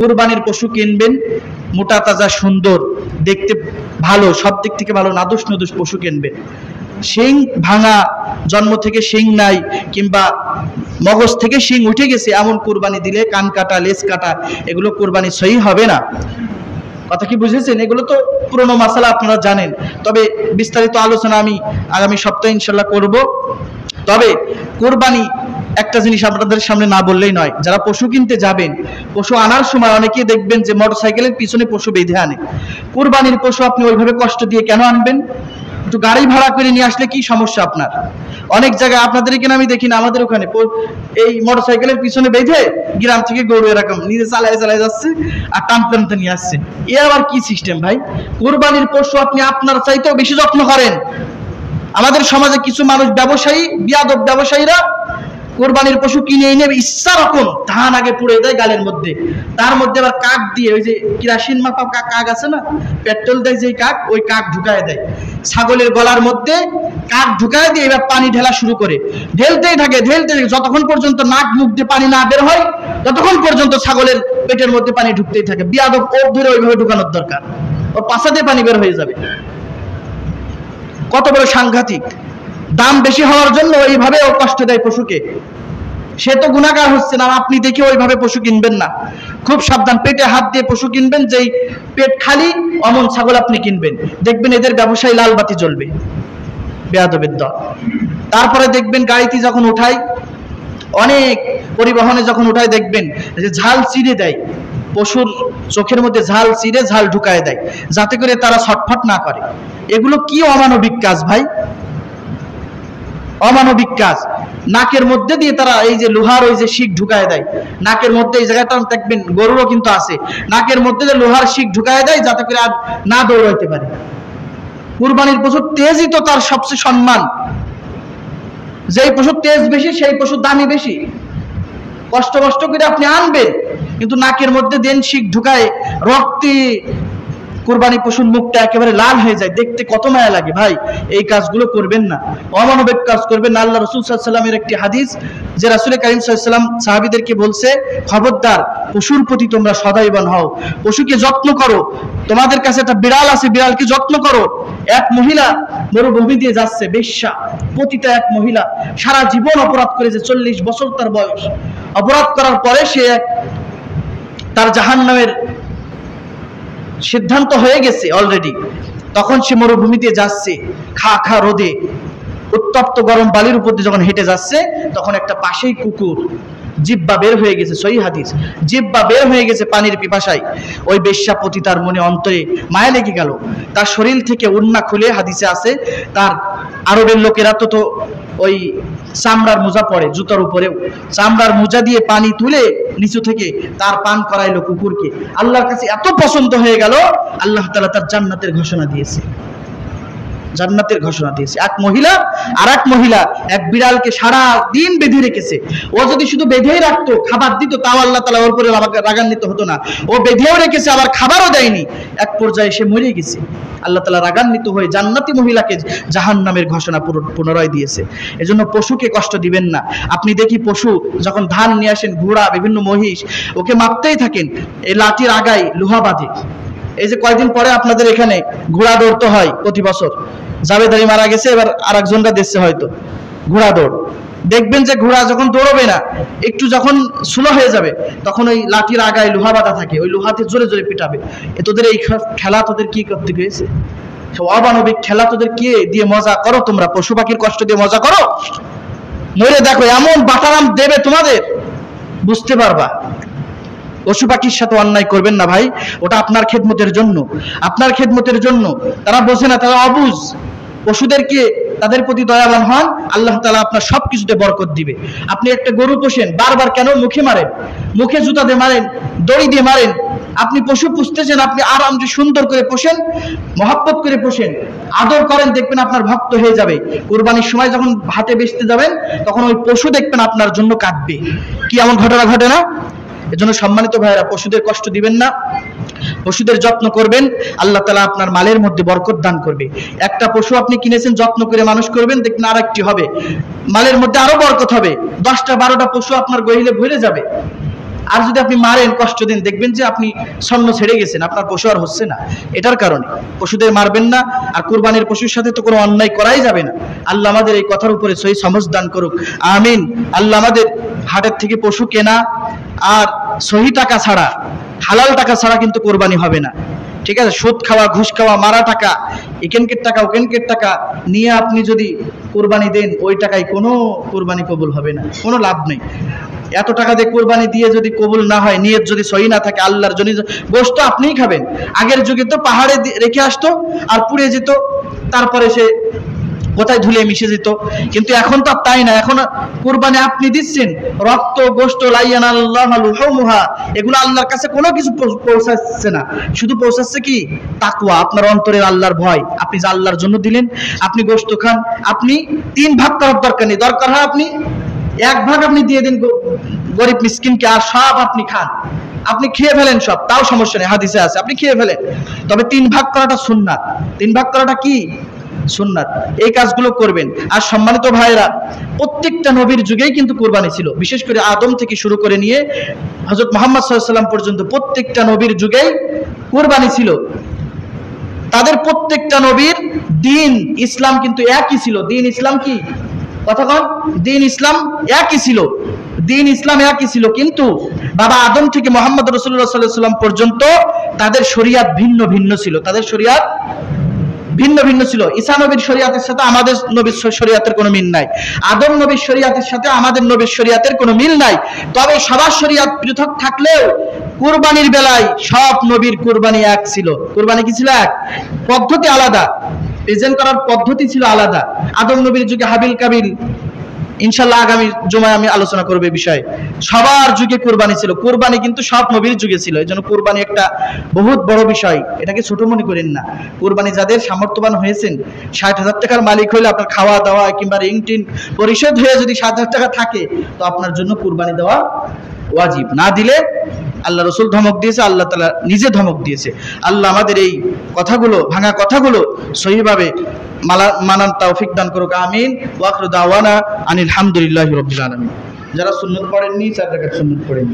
কুরবানির পশু কিনবেন, মোটা তাজা সুন্দর, দেখতে ভালো, সব দিক থেকে ভালো, নাদুস নুদুস পশু কিনবেন। শিং ভাঙা, জন্ম থেকে শিং নাই কিংবা মগজ থেকে শিং উঠে গেছে এমন কুরবানি দিলে কান কাটা, লেজ কাটা, এগুলো কুরবানি সহি হবে না। কথা কি বুঝেছেন? এগুলো তো পুরনো মাসালা, আপনারা জানেন। তবে বিস্তারিত আলোচনা আমি আগামী সপ্তাহে ইনশাল্লাহ করব। তবে কুরবানি একটা জিনিস আপনাদের সামনে না বললেই নয়, যারা পশু কিনতে যাবেন, পশু আনার সময় অনেকেই দেখবেন যে মোটরসাইকেলের পিছনে পশু বেঁধে আনে। কুরবানির পশু আপনি ওইভাবে কষ্ট দিয়ে কেন আনবেন? একটু গাড়ি ভাড়া করে নিয়ে আসলে কি সমস্যা আপনার? অনেক জায়গায় আপনাদের এখানে আমি দেখি না, আমাদের ওখানে এই মোটরসাইকেলের পিছনে বেঁধে গ্রাম থেকে গরু এরকম নিজে চালায় চালায় যাচ্ছে আর টানতে নিয়ে আসছে। এ আবার কি সিস্টেম ভাই? কুরবানির পশু আপনি আপনার চাইতেও বেশি যত্ন করেন। আমাদের সমাজে কিছু মানুষ ব্যবসায়ী, বিয়াদব ব্যবসায়ীরা কোরবানির পশু কিনে এনে ইচ্ছা রকম ধান আগে পুড়ে দেয় গালের মধ্যে, তার মধ্যে আবার কাক দিয়ে, ওই যে কিরাসিন মাপা কাক আছে না, পেট্রোল দেয় যে কাক, ওই কাক ঢুকায় দেয় ছাগলের গলার মধ্যে, কাক ঢুকায় দিয়ে এবার পানি ঢেলা শুরু করে, ঢেলতেই থাকে যতক্ষণ পর্যন্ত নাক মুখ দিয়ে পানি না বের হয় ততক্ষণ পর্যন্ত ছাগলের পেটের মধ্যে পানি ঢুকতেই থাকে। বিয়াদব ওর ধরে ওইভাবে ঢুকানোর দরকার, ওর পাশা দিয়ে পানি বের হয়ে যাবে। কত বড় সাংঘাতিক! দাম বেশি হওয়ার জন্য ওইভাবে ও কষ্ট দেয় পশুকে। সে তো গুনাহগার হচ্ছে না, আপনি দেখে ওইভাবে পশু কিনবেন না। খুব সাবধান, পেটে হাত দিয়ে পশু কিনবেন, যেই পেট খালি অমন ছাগল আপনি কিনবেন, দেখবেন এদের ব্যবসায় লাল বাতি জ্বলবে, বেয়াদবের দল। তারপরে দেখবেন গাড়িতে যখন উঠায়, অনেক পরিবহনে যখন উঠায়, দেখবেন যে ঝাল চিড়ে দেয়, পশুর চোখের মধ্যে ঝাল চিড়ে ঝাল ঢুকায় দেয় যাতে করে তারা ছটফট না করে। এগুলো কি অমানবিক কাজ ভাই, অমানবিক কাজ। নাকের মধ্যে দিয়ে তারা এই যে লোহার ওই যে শিক ঢুকায় দেয় নাকের মধ্যে, এই জায়গাটা দেখবেন গরুরও কিন্তু আছে, নাকের মধ্যে যে লোহার শিক ঢুকায় দেয় যাতে করে আর না দৌড়াইতে পারে। কুরবানির পশুর তেজই তো তার সবচেয়ে সম্মান। যেই পশুর তেজ বেশি সেই পশুর দামই বেশি। কষ্ট করে আপনি আনবেন, কিন্তু নাকের মধ্যে দেন শিক ঢুকায়, রক্তে কুরবানি পশুর মুখটা একেবারে লাল হয়ে যায়, দেখতে কত মায়া লাগে ভাই। এই কাজগুলো করবেন না, অমানবিক কাজ করবেন না। আল্লাহ রাসূল সাল্লাল্লাহু আলাইহি ওয়াসাল্লামের একটি হাদিস, যে রাসূল কারীম সাল্লাল্লাহু আলাইহি ওয়াসাল্লাম সাহাবীদেরকে বলছে, খবরদার পশুর প্রতি তোমরা সদাইবান হও, পশুকে যত্ন করো। তোমাদের কাছে একটা বিড়াল আছে, বিড়ালকে যত্ন করো। এক মহিলা মরুভূমি দিয়ে যাচ্ছে, বেশ্যা, পতিতা এক মহিলা, সারা জীবন অপরাধ করেছে, 40 বছর তার বয়স। অপরাধ করার পরে সে তার জাহান্নামের সিদ্ধান্ত হয়ে গেছে অলরেডি। তখন সে মরুভূমিতে যাচ্ছে, খা রোদে, উত্তপ্ত গরম বালির উপর দিয়ে যখন হেঁটে যাচ্ছে, তখন একটা পাশেই কুকুর, জিহ্বা বের হয়ে গেছে, সহিহ হাদিস, জিহ্বা বের হয়ে গেছে পানির পিপাসায়। ওই বেশ্যা পতিতার মনে অন্তরে মায়া লেগে গেল। তার শরীর থেকে উন্না খুলে, হাদিসে আছে, তার আরবের লোকেরা তো ওই চামড়ার মোজা পরে, জুতার উপরেও চামড়ার মোজা দিয়ে পানি তুলে নিচু থেকে তার পান করাইলো কুকুরকে। আল্লাহর কাছে এত পছন্দ হয়ে গেল, আল্লাহ তাআলা তার জান্নাতের ঘোষণা দিয়েছে, জান্নাতের ঘোষণা দিয়েছে। এক মহিলা আর এক মহিলা এক বিড়ালকে সারা দিন বেঁধে রেখেছে। ও যদি শুধু বেঁধেই রাখতো, খাবার দিত, তাও আল্লাহ তাআলা ওর উপরে রাগান্বিত হতো না। ও বেঁধেও রেখেছে, আবার খাবারও দেয়নি, এক পর্যায়ে সে মরে গেছে। আল্লাহ তাআলা রাগান্বিত হয়ে জান্নাতি মহিলাকে জাহান্নামের ঘোষণা পুনরায় দিয়েছে। এজন্য পশুকে কষ্ট দিবেন না। আপনি দেখি পশু যখন ধান নিয়ে আসেন, ঘোড়া, বিভিন্ন মহিষ, ওকে মাপতেই থাকেন, এই লাঠির আগায় লোহা বাঁধে। এই যে কয়েকদিন পরে আপনাদের এখানে ঘোড়া দৌড়তে হয় প্রতি বছর, জাবেদারি মারা গেছে, এবার আরেকজনটা দিচ্ছে হয়তো ঘোড়া দৌড়। দেখবেন যে ঘোড়া যখন দৌড়বে না, একটু যখন স্লো হয়ে যাবে, তখন ওই লাঠির আগায় লোহা বাঁধা থাকে, ওই লোহাতে জোরে জোরে পিটাবে। তোদের এই খেলা তোদের কি করতে গেছে? অমানবিক খেলা তোদের কে দিয়ে মজা করো? তোমরা পশু পাখির কষ্ট দিয়ে মজা করো? মরে দেখো এমন বাটারাম দেবে তোমাদের, বুঝতে পারবা। পশু পাখির সাথে অন্যায় করবেন না ভাই, ওটা আপনার খেদমতের জন্য, আপনার খেদমতের জন্য। তারা বোঝে না, তারা অবুঝ। পশুদেরকে, তাদের প্রতি দয়াবান হন, আল্লাহ তাআলা আপনার সবকিছুতে বরকত দিবে। আপনি একটা গরু পোষেন, বারবার কেন মুখে মারেন? মুখে জুতা দিয়ে মারেন, দড়ি দিয়ে মারেন। আপনি পশু পুষতেছেন, আপনি আরামসে সুন্দর করে পোষেন, মহব্বত করে পোষেন, আদর করেন, দেখবেন আপনার ভক্ত হয়ে যাবে। কুরবানির সময় যখন হাটে বেচতে যাবেন, তখন ওই পশু দেখবেন আপনার জন্য কাঁদবে। কি এমন ঘটনা ঘটে না? এজন্য সম্মানিত ভাইরা, পশুদের কষ্ট দিবেন না, পশুদের যত্ন করবেন, আল্লাহ তাআলা আপনার মালের মধ্যে বরকত দান করবে। একটা পশু আপনি কিনেছেন, যত্ন করে মানুষ করবেন, দেখবেন আরেকটি হবে, মালের মধ্যে আরো বরকত হবে। 10টা 12টা পশু আপনার গহিলে ভরে যাবে। আর যদি আপনি মারেন, কষ্ট দেন, দেখবেন যে আপনি ছন্ন ছেড়ে গেছেন, আপনার পশু আর হচ্ছে না। এটার কারণে পশুদের মারবেন না। আর কুরবানির পশুর সাথে তো কোনো অন্যায় করাই যাবে না। আল্লাহ আমাদের এই কথার উপরে সহি সমঝ দান করুক, আমিন। আল্লাহ আমাদের হাটের থেকে পশু কেনা আর সহি টাকা ছাড়া, হালাল টাকা ছাড়া কিন্তু কোরবানি হবে না, ঠিক আছে? সুদ খাওয়া, ঘুষ খাওয়া, মারা টাকা, এখানকার টাকা ওখানকার টাকা নিয়ে আপনি যদি কোরবানি দেন, ওই টাকায় কোনো কোরবানি কবুল হবে না, কোনো লাভ নেই। এত টাকা দিয়ে কোরবানি দিয়ে যদি কবুল না হয়, নিয়ত যদি সহি না থাকে আল্লাহর জন্য, গোশত আপনিই খাবেন। আগের যুগে তো পাহাড়ে রেখে আসতো আর পুড়ে যেত, তারপরে সে কোথায় ধুলে মিশে যেত। কিন্তু এখন তো তাই না, এখন কুরবানি আপনি দিচ্ছেন, রক্ত গোশত লাইয়ানাল্লাহুমুহা, এগুলো আল্লাহর কাছে কোনো কিছু পৌঁছাচ্ছে না, শুধু পৌঁছাচ্ছে কি? তাকওয়া, আপনার অন্তরের আল্লাহর ভয়। আপনি যে আল্লাহর জন্য দিলেন, আপনি গোশত খান, আপনি 3 ভাগ করার দরকার নেই, দরকার হয় আপনি 1 ভাগ আপনি দিয়ে দিন গরিব মিসকিনকে, আর সব আপনি খান, আপনি খেয়ে ফেলেন সব, তাও সমস্যা নেই, হাদিসে আছে আপনি খেয়ে ফেলেন। তবে 3 ভাগ করাটা সুন্নাত। 3 ভাগ করাটা কি? সুন্নাত। এই কাজগুলো করবেন। আর সম্মানিত ভাইরা, প্রত্যেকটা নবীর যুগেই কিন্তু কুরবানি ছিল, বিশেষ করে আদম থেকে শুরু করে নিয়ে হযরত মুহাম্মদ সাল্লাল্লাহু আলাইহি ওয়াসাল্লাম পর্যন্ত প্রত্যেকটা নবীর যুগেই কুরবানি ছিল। তাদের প্রত্যেকটা নবীর দিন ইসলাম কিন্তু একই ছিল। দিন ইসলাম কি? কথা কন। দিন ইসলাম একই ছিল, দিন ইসলাম একই ছিল। কিন্তু বাবা আদম থেকে মুহাম্মদ রাসূলুল্লাহ সাল্লাল্লাহু আলাইহি ওয়াসাল্লাম পর্যন্ত তাদের শরীয়ত ভিন্ন ভিন্ন ছিল, তাদের শরীয়ত ভিন্ন ভিন্ন ছিল। ঈসা নবীর শরীয়তের সাথে আমাদের নবীর শরীয়তের কোনো মিল নাই, আদম নবীর শরীয়তের সাথে আমাদের নবীর শরীয়তের কোনো মিল নাই। তবে সবার শরীয়ত পৃথক থাকলেও কুরবানির বেলায় সব নবীর কুরবানি এক ছিল। কুরবানি কি ছিল? এক। পদ্ধতি আলাদা, প্রেজেন্ট করার পদ্ধতি ছিল আলাদা। আদম নবীর যুগে হাবিল কাবিল, ইনশাআল্লাহ আগামী জুমায় আমি আলোচনা করব এই বিষয়ে। সবার যুগে কুরবানি ছিল, কুরবানি কিন্তু সব নবীর যুগে ছিল। এই জন্য কুরবানি একটা বহুত বড় বিষয়, এটাকে ছোট মনে করেন না। কুরবানি যাদের সামর্থ্যবান হয়েছেন, 60,000 টাকার মালিক হইলে আপনার খাওয়া দাওয়া কিংবা রিং টিন পরিশোধ হয়ে যদি 7,000 টাকা থাকে, তো আপনার জন্য কুরবানি দেওয়া ওয়াজিব। না দিলে আল্লাহ রসুল ধমক দিয়েছে, আল্লাহ তাআলা নিজে ধমক দিয়েছে। আল্লাহ আমাদের এই কথাগুলো, ভাঙা কথাগুলো সহিভাবে মানার তৌফিক দান করুক, আমিন। ওয়া আখিরু দাওয়ানা আনিল হামদুলিল্লাহি রাব্বিল আলামিন। যারা সুন্নাত পড়েননি, 4 রাকাত সুন্নাত পড়েন।